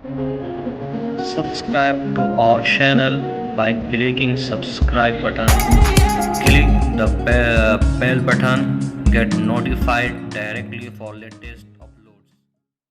Subscribe to our channel by clicking subscribe button. Click the bell button. Get notified directly for latest